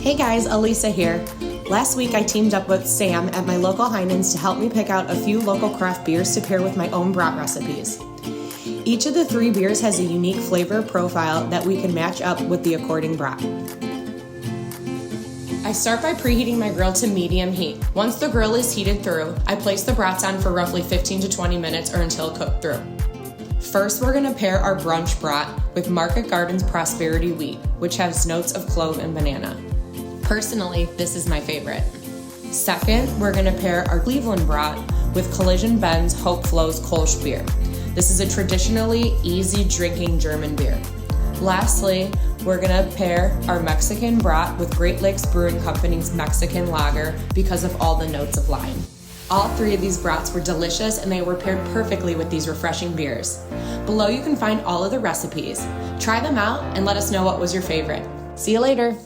Hey guys, Alissa here. Last week I teamed up with Sam at my local Heinen's to help me pick out a few local craft beers to pair with my own brat recipes. Each of the 3 beers has a unique flavor profile that we can match up with the according brat. I start by preheating my grill to medium heat. Once the grill is heated through, I place the brats on for roughly 15 to 20 minutes or until cooked through. First, we're going to pair our Brunch Brat with Market Garden's Prosperity Wheat, which has notes of clove and banana. Personally, this is my favorite. Second, we're going to pair our Cleveland Brat with Collision Ben's Hope Flows Kolsch beer. This is a traditionally easy drinking German beer. Lastly, we're going to pair our Mexican Brat with Great Lakes Brewing Company's Mexican Lager because of all the notes of lime. All 3 of these brats were delicious and they were paired perfectly with these refreshing beers. Below you can find all of the recipes. Try them out and let us know what was your favorite. See you later.